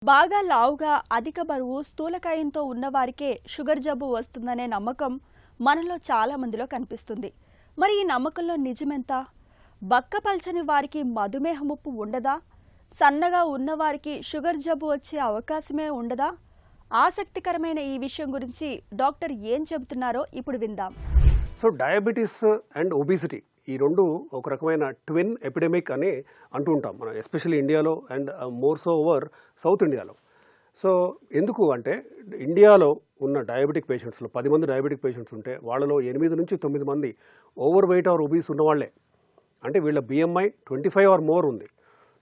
బాగా లావుగా అధిక బరువు స్థూలకాయంతో ఉన్నవారికే షుగర్ జబ్బు వస్తుందనే నమ్మకం మనలో చాలా మందిలో కనిపిస్తుంది. మరి ఈ నమ్మకంలో నిజమెంత? బక్కపల్చని వారికి మధుమేహ ముప్పు ఉండదా? సన్నగా ఉన్నవారికి షుగర్ జబ్బు వచ్చే అవకాశమే ఉండదా? ఆసక్తికరమైన ఈ విషయం గురించి డాక్టర్ ఏం చెబుతున్నారో ఇప్పుడు విందాం. సో డయాబెటీస్ అండ్ ఒబిసిటీ ఈ రెండు ఒక రకమైన ట్విన్ ఎపిడెమిక్ అని అంటూ ఉంటాం మనం, ఎస్పెషల్లీ ఇండియాలో and more so over south ఇండియాలో. సో ఎందుకు అంటే ఇండియాలో ఉన్న డయాబెటిక్ పేషెంట్స్లో 10 మంది డయాబెటిక్ పేషెంట్స్ ఉంటే వాళ్ళలో 8 నుంచి 9 మంది ఓవర్ వెయిట్ ఆర్ ఒబీస్ ఉన్నవాళ్లే. అంటే వీళ్ళ బిఎంఐ 25 ఆర్ మోర్ ఉంది.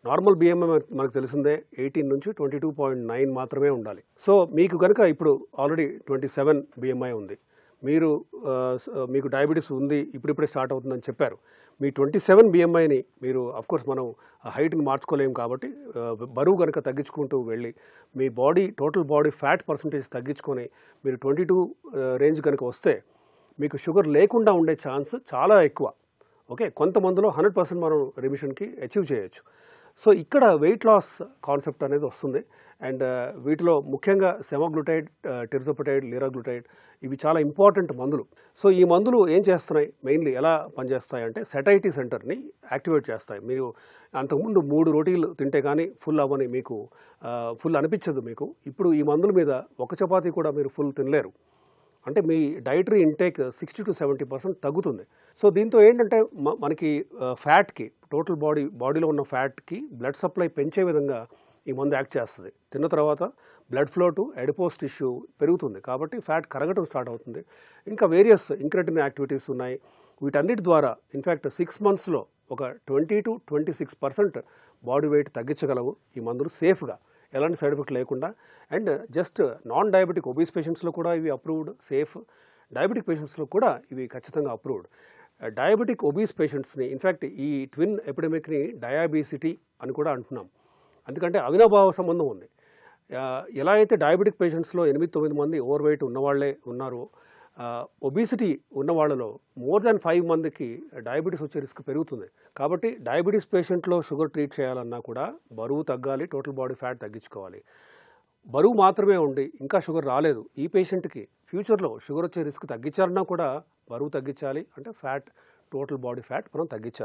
నార్మల్ బిఎంఐ మనకు తెలిసిందే 18 నుంచి 22.9 మాత్రమే ఉండాలి. సో మీకు కనుక ఇప్పుడు ఆల్రెడీ 27 బిఎంఐ ఉంది, మీకు డయాబెటీస్ ఉంది, ఇప్పుడిప్పుడే స్టార్ట్ అవుతుందని చెప్పారు. మీ 27 బిఎంఐని మీరు అఫ్కోర్స్ మనం హైట్ని మార్చుకోలేము కాబట్టి బరువు కనుక తగ్గించుకుంటూ వెళ్ళి మీ టోటల్ బాడీ ఫ్యాట్ పర్సంటేజ్ తగ్గించుకొని మీరు 22 రేంజ్ కనుక వస్తే మీకు షుగర్ లేకుండా ఉండే ఛాన్స్ చాలా ఎక్కువ. ఓకే, కొంతమందిలో 100% మనం రిమిషన్కి అచీవ్ చేయొచ్చు. సో ఇక్కడ వెయిట్ లాస్ కాన్సెప్ట్ అనేది వస్తుంది. అండ్ వీటిలో ముఖ్యంగా సెమాగ్లూటైడ్, టిర్జోపటైడ్, లిరాగ్లూటైడ్ ఇవి చాలా ఇంపార్టెంట్ మందులు. సో ఈ మందులు ఏం చేస్తున్నాయి, మెయిన్లీ ఎలా పనిచేస్తాయి అంటే సెటైటీ సెంటర్ని యాక్టివేట్ చేస్తాయి. మీరు అంతకుముందు 3 రోటీలు తింటే కానీ ఫుల్ అవ్వని, మీకు ఫుల్ అనిపించదు మీకు. ఇప్పుడు ఈ మందుల మీద ఒక చపాతీ కూడా మీరు ఫుల్ తినలేరు. అంటే మీ డైటరీ ఇంటేక్ 60 to 70% తగ్గుతుంది. సో దీంతో ఏంటంటే మనకి ఫ్యాట్కి, టోటల్ బాడీలో ఉన్న ఫ్యాట్కి బ్లడ్ సప్లై పెంచే విధంగా ఈ మందు యాక్ట్ చేస్తుంది. తిన్న తర్వాత blood flow to adipose tissue పెరుగుతుంది, కాబట్టి ఫ్యాట్ కరగటం స్టార్ట్ అవుతుంది. ఇంకా వేరియస్ ఇంక్రెటిన్ యాక్టివిటీస్ ఉన్నాయి. వీటన్నిటి ద్వారా ఇన్ఫ్యాక్ట్ 6 monthsలో ఒక 20 to 26% బాడీ వెయిట్ తగ్గించగలవు ఈ మందులు సేఫ్గా, ఎలాంటి సైడ్ ఎఫెక్ట్ లేకుండా. And just non diabetic obese పేషెంట్స్లో కూడా ఇవి అప్రూవ్డ్, సేఫ్. డయాబెటిక్ పేషెంట్స్లో కూడా ఇవి ఖచ్చితంగా అప్రూవ్డ్. డయాబెటిక్ ఒబీస్ పేషెంట్స్ని ఇన్ఫ్యాక్ట్ ఈ ట్విన్ ఎపిడెమిక్ని డయాబెసిటీ అని కూడా అంటున్నాం, ఎందుకంటే అవినాభావ సంబంధం ఉంది. ఎలా అయితే డయాబెటిక్ పేషెంట్స్లో 8-9 మంది ఓవర్ వెయిట్ ఉన్నవాళ్లే ఉన్నారు, ఒబిసిటీ ఉన్న వాళ్ళలో మోర్ దాన్ 5 మందికి డయాబెటీస్ వచ్చే రిస్క్ పెరుగుతుంది. కాబట్టి డయాబెటీస్ పేషెంట్లో షుగర్ ట్రీట్ చేయాలన్నా కూడా బరువు తగ్గాలి, టోటల్ బాడీ ఫ్యాట్ తగ్గించుకోవాలి. బరువు మాత్రమే ఉండి ఇంకా షుగర్ రాలేదు, ఈ పేషెంట్కి ఫ్యూచర్లో షుగర్ వచ్చే రిస్క్ తగ్గించాలన్నా కూడా బరువు తగ్గించాలి. అంటే టోటల్ బాడీ ఫ్యాట్ మనం తగ్గించాలి.